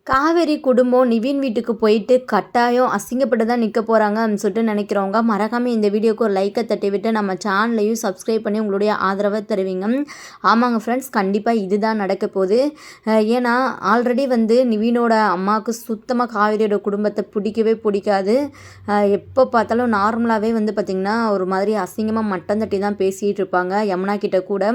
காவேரி குடும்பம் நிவின் வீட்டுக்கு போயிட்டு கட்டாயம் அசிங்கப்பட்டு தான் நிற்க போகிறாங்க அப்படின்னு சொல்லிட்டு நினைக்கிறவங்க மறக்காமல் இந்த வீடியோக்கு ஒரு லைக்கை தட்டி விட்டு நம்ம சேனலையும் சப்ஸ்கிரைப் பண்ணி உங்களுடைய ஆதரவை தருவீங்க. ஆமாங்க ஃப்ரெண்ட்ஸ், கண்டிப்பாக இதுதான் நடக்க போகுது. ஏன்னா ஆல்ரெடி நிவினோட அம்மாவுக்கு சுத்தமாக காவேரியோட குடும்பத்தை பிடிக்காது. எப்போ பார்த்தாலும் நார்மலாகவே பார்த்திங்கன்னா ஒரு மாதிரி அசிங்கமாக மட்டம் தட்டி தான் பேசிகிட்டு இருப்பாங்க யமுனா கிட்ட கூட.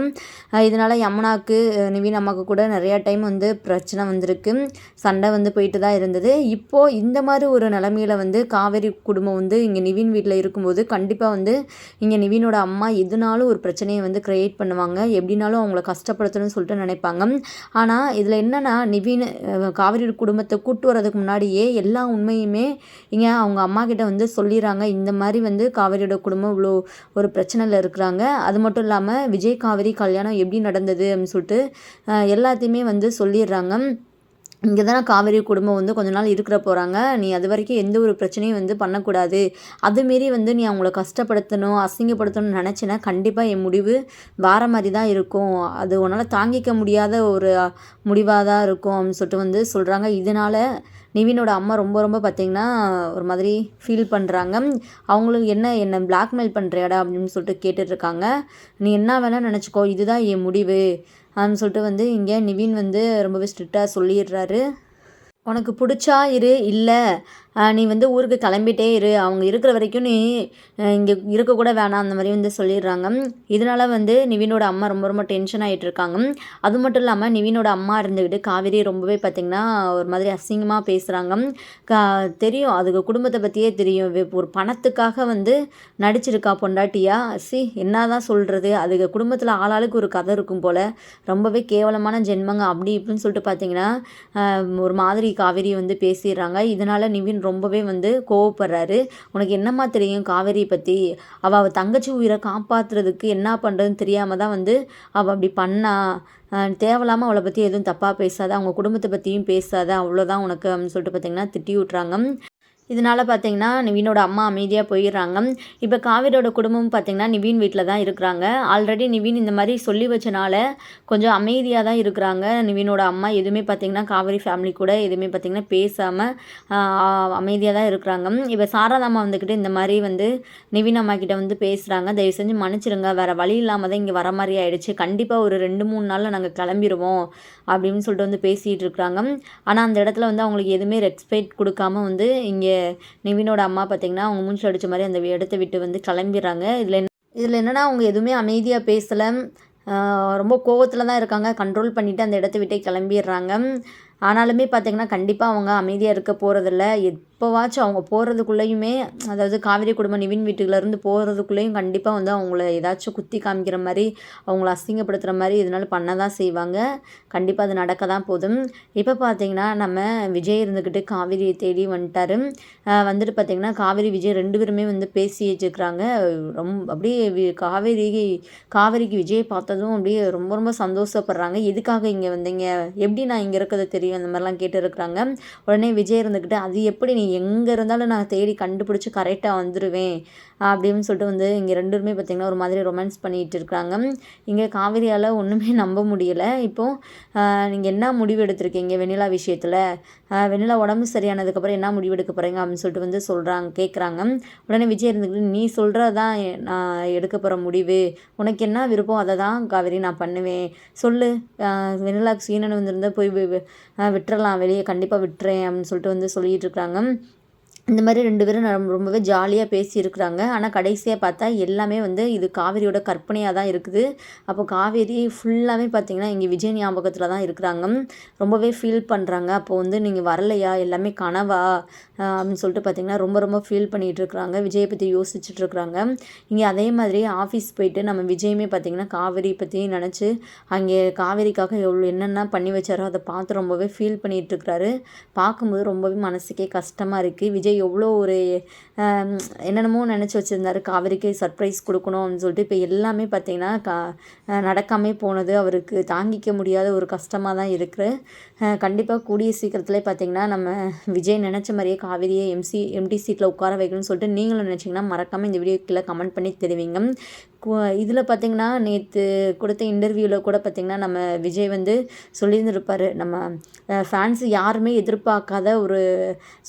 இதனால் யமுனாவுக்கு நிவின் அம்மாவுக்கு கூட நிறையா டைம் பிரச்சனை வந்திருக்கு, சண்டை போயிட்டு தான் இருந்தது. இப்போது இந்த மாதிரி ஒரு நிலமையில காவேரி குடும்பம் இங்கே நிவின் வீட்டில் இருக்கும்போது கண்டிப்பாக இங்கே நிவினோட அம்மா எதுனாலும் ஒரு பிரச்சனையை கிரியேட் பண்ணுவாங்க, எப்படினாலும் அவங்கள கஷ்டப்படுத்தணும்னு சொல்லிட்டு நினைப்பாங்க. ஆனால் இதில் என்னென்னா நிவின் காவேரி குடும்பத்தை கூட்டு வரதுக்கு முன்னாடியே எல்லா உண்மையுமே இங்கே அவங்க அம்மா கிட்ட சொல்லிடுறாங்க. இந்த மாதிரி காவேரியோட குடும்பம் இவ்வளோ ஒரு பிரச்சனையில் இருக்கிறாங்க. அது மட்டும் இல்லாமல் விஜய் காவேரி கல்யாணம் எப்படி நடந்தது அப்படின்னு சொல்லிட்டு எல்லாத்தையுமே சொல்லிடுறாங்க. இங்கே தானே காவேரி குடும்பம் கொஞ்ச நாள் இருக்கிற போகிறாங்க, நீ அது வரைக்கும் எந்த ஒரு பிரச்சனையும் பண்ணக்கூடாது, அதுமாரி நீ அவங்கள கஷ்டப்படுத்தணும் அசிங்கப்படுத்தணும்னு நினச்சின்னா கண்டிப்பாக என் முடிவு வேறு மாதிரி தான் இருக்கும், அது உன்னால் தாங்கிக்க முடியாத ஒரு முடிவாக தான் இருக்கும் அப்படின்னு சொல்லிட்டு சொல்கிறாங்க. இதனால் நிவினோட அம்மா ரொம்ப பார்த்திங்கன்னா ஒரு மாதிரி ஃபீல் பண்ணுறாங்க. அவங்களுக்கு என்னை பிளாக்மெயில் பண்ணுறியாடா அப்படின்னு சொல்லிட்டு கேட்டுட்ருக்காங்க. நீ என்ன வேணால் நினச்சிக்கோ, இதுதான் என் முடிவு அப்படின்னு சொல்லிட்டு இங்கே நிவின் ரொம்பவே ஸ்ட்ரிக்டாக சொல்லிடுறாரு. உனக்கு பிடிச்சா இரு, இல்லை நீ ஊருக்கு கிளம்பிட்டே இரு, அவங்க இருக்கிற வரைக்கும் நீ இங்கே இருக்கக்கூட வேணாம் அந்த மாதிரி சொல்லிடுறாங்க. இதனால் நிவினோட அம்மா ரொம்ப டென்ஷன் ஆகிட்டு இருக்காங்க. அது மட்டும் இல்லாமல் நிவினோட அம்மா இருந்துக்கிட்டு காவேரி ரொம்பவே பார்த்திங்கன்னா ஒரு மாதிரி அசிங்கமாக பேசுகிறாங்க. தெரியும், அதுக்கு குடும்பத்தை பற்றியே தெரியும், ஒரு பணத்துக்காக நடிச்சிருக்கா பொண்டாட்டியா, என்ன தான் சொல்கிறது, அதுக்கு குடும்பத்தில் ஆளாளுக்கு ஒரு கதை இருக்கும் போல், ரொம்பவே கேவலமான ஜென்மங்க அப்படி இப்படின்னு சொல்லிட்டு பார்த்திங்கன்னா ஒரு மாதிரி காவேரி பேசிடுறாங்க. இதனால் நிவின் ரொம்பவே கோவப்படுறாரு. உனக்கு என்னம்மா தெரியும் காவேரி பற்றி, அவள் தங்கச்சி உயிரை காப்பாற்றுறதுக்கு என்ன பண்ணுறதுன்னு தெரியாமல் தான் அவள் அப்படி பண்ணா, தேவையில்லாமல் அவளை பற்றி எதுவும் தப்பாக பேசாத, அவங்க குடும்பத்தை பற்றியும் பேசாத, அவ்வளோதான் உனக்கு அப்படின்னு சொல்லிட்டு பார்த்திங்கன்னா திட்டி விட்றாங்க. இதனால் பார்த்திங்கன்னா நிவினோட அம்மா அமைதியாக போயிடுறாங்க. இப்போ காவேரியோட குடும்பம் பார்த்திங்கன்னா நிவின் வீட்டில் தான் இருக்கிறாங்க. ஆல்ரெடி நிவின் இந்த மாதிரி சொல்லி வச்சனால கொஞ்சம் அமைதியாக தான் இருக்கிறாங்க. நிவினோட அம்மா எதுவுமே பார்த்திங்கன்னா காவேரி ஃபேமிலி கூட எதுவுமே பார்த்திங்கன்னா பேசாமல் அமைதியாக தான் இருக்கிறாங்க. இப்போ சாரதாம்மா வந்துக்கிட்டு இந்த மாதிரி நிவின் அம்மா கிட்ட பேசுகிறாங்க, தயவு செஞ்சு மன்னிச்சிடுங்க, வேறு வழி இல்லாமல் தான் இங்கே வர மாதிரி ஆயிடுச்சு, கண்டிப்பாக ஒரு 2-3 நாளில் நாங்கள் கிளம்பிடுவோம் அப்படின்னு சொல்லிட்டு பேசிகிட்டு இருக்கிறாங்க. ஆனால் அந்த இடத்துல அவங்களுக்கு எதுவுமே ரெஸ்பெக்ட் கொடுக்காம இங்கே நிவினோட அம்மா பார்த்திங்கன்னா அவங்க மூஞ்சில் அடித்த மாதிரி அந்த இடத்த விட்டு கிளம்பிடுறாங்க. இதில் என்னென்னா அவங்க எதுவுமே அமைதியாக பேசலை, ரொம்ப கோவத்தில் தான் இருக்காங்க, கண்ட்ரோல் பண்ணிவிட்டு அந்த இடத்த விட்டே கிளம்பிடுறாங்க. ஆனாலுமே பார்த்திங்கன்னா கண்டிப்பாக அவங்க அமைதியாக இருக்க போகிறதில்ல. எப்போவாச்சும் அவங்க போகிறதுக்குள்ளேயுமே, அதாவது காவேரி குடும்பம் நிவின் வீட்டுலேருந்து போகிறதுக்குள்ளேயும் கண்டிப்பாக அவங்கள ஏதாச்சும் குத்தி காமிக்கிற மாதிரி, அவங்கள அசிங்கப்படுத்துகிற மாதிரி இதனால் பண்ண தான் செய்வாங்க. கண்டிப்பாக அது நடக்க தான் போதும். இப்போ பார்த்திங்கன்னா நம்ம விஜய் இருந்துக்கிட்டு காவேரியை தேடி வந்துட்டார். பார்த்திங்கன்னா காவேரி விஜய் 2 பேருமே பேசி வச்சுருக்குறாங்க. அப்படியே காவேரிக்கு விஜயை பார்த்ததும் அப்படியே ரொம்ப சந்தோஷப்படுறாங்க. எதுக்காக இங்கே வந்தீங்க, எப்படி நான் இங்கே இருக்கிறது தெரியும், அந்த மாதிரிலாம் கேட்டு இருக்கிறாங்க. உடனே விஜய் இருந்துக்கிட்டு அது எப்படி, நீ எங்கே இருந்தாலும் நான் தேடி கண்டுபிடிச்சி கரெக்டாக வந்துடுவேன் அப்படின்னு சொல்லிட்டு இங்கே 2 பேருமே பார்த்திங்கன்னா ஒரு மாதிரி ரொமான்ஸ் பண்ணிகிட்டு இருக்கிறாங்க. இங்கே காவேரியால் ஒன்றுமே நம்ப முடியலை. இப்போது நீங்கள் என்ன முடிவு எடுத்திருக்கீங்க வெண்ணிலா விஷயத்தில், வெண்ணிலா உடம்பு சரியானதுக்கப்புறம் என்ன முடிவு எடுக்க போகிறீங்க அப்படின்னு சொல்லிட்டு கேட்குறாங்க. உடனே விஜய் இருந்துக்கிட்டு நீ சொல்கிறது தான் நான் எடுக்க போகிற முடிவு, உனக்கு என்ன விருப்பம் அதை தான் காவேரி நான் பண்ணுவேன், சொல்லு, வெண்ணிலாக்கு சீனன் வந்திருந்தால் போய் விட்டுறலாம் வெளியே, கண்டிப்பாக விட்டுறேன் அப்படின்னு சொல்லிட்டு சொல்லிகிட்டு இருக்கிறாங்க. இந்த மாதிரி 2 பேரும் ரொம்பவே ஜாலியாக பேசியிருக்கிறாங்க. ஆனால் கடைசியாக பார்த்தா எல்லாமே இது காவேரியோட கற்பனையாக தான் இருக்குது. அப்போ காவேரி ஃபுல்லாகவே பார்த்திங்கன்னா இங்கே விஜய் ஞாபகத்தில் தான் இருக்கிறாங்க, ரொம்பவே ஃபீல் பண்ணுறாங்க. அப்போது நீங்கள் வரலையா, எல்லாமே கனவா அப்படின்னு சொல்லிட்டு பார்த்திங்கன்னா ரொம்ப ஃபீல் பண்ணிகிட்டு இருக்கிறாங்க, விஜயை பற்றி யோசிச்சுட்டு இருக்கிறாங்க. இங்கே அதே மாதிரி ஆஃபீஸ் போயிட்டு நம்ம விஜயுமே பார்த்திங்கன்னா காவேரி பற்றி நினச்சி அங்கே காவேரிக்காக என்னென்ன பண்ணி வச்சாரோ அதை பார்த்து ரொம்பவே ஃபீல் பண்ணிகிட்டு இருக்கிறாரு. பார்க்கும்போது ரொம்பவே மனசுக்கே கஷ்டமாக இருக்குது. விஜய் எவ்வளோ ஒரு என்னென்னமோ நினச்சி வச்சுருந்தாரு, காவேரிக்கு சர்ப்ரைஸ் கொடுக்கணும் அப்படின்னு சொல்லிட்டு, இப்போ எல்லாமே பார்த்திங்கன்னா நடக்காமே போனது அவருக்கு தாங்கிக்க முடியாத ஒரு கஷ்டமாக தான் இருக்குது. கண்டிப்பாக கூடிய சீக்கிரத்துலேயே பார்த்திங்கன்னா நம்ம விஜய் நினச்ச மாதிரியே காவேரியை எம்டி சீட்டில் உட்கார வைக்கணும்னு சொல்லிட்டு நீங்களும் நினச்சிங்கன்னா மறக்காமல் இந்த வீடியோ கீழே கமெண்ட் பண்ணி தெரிவிங்க. இதில் பார்த்திங்கன்னா நேற்று கொடுத்த இன்டர்வியூவில் கூட பார்த்திங்கன்னா நம்ம விஜய் வந்து சொல்லியிருந்திருப்பார், நம்ம ஃபேன்ஸு யாருமே எதிர்பார்க்காத ஒரு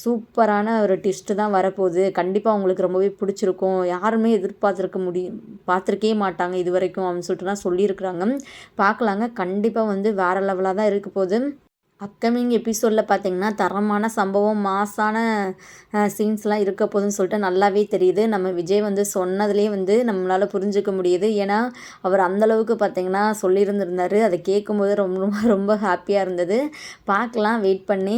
சூப்பரான ஒரு ட்விஸ்ட்டு தான் வரப்போகுது, கண்டிப்பாக உங்களுக்கு ரொம்பவே பிடிச்சிருக்கும், யாருமே பார்த்துருக்கவே மாட்டாங்க இது வரைக்கும் அப்படின்னு சொல்லிட்டுலாம் சொல்லியிருக்கிறாங்க. பார்க்கலாங்க, கண்டிப்பாக வந்து வேறு லெவலாக தான் இருக்க போகுது. அப்கமிங் எபிசோடில் பார்த்திங்கன்னா தரமான சம்பவம், மாஸான சீன்ஸ்லாம் இருக்க போகுதுன்னு சொல்லிட்டு நல்லாவே தெரியுது. நம்ம விஜய் வந்து சொன்னதுலேயே வந்து நம்மளால் புரிஞ்சுக்க முடியுது. ஏன்னா அவர் அந்தளவுக்கு பார்த்திங்கன்னா சொல்லியிருந்திருந்தார். அதை கேட்கும்போது ரொம்ப ரொம்ப ஹாப்பியாக இருந்தது. பார்க்கலாம், வெயிட் பண்ணி.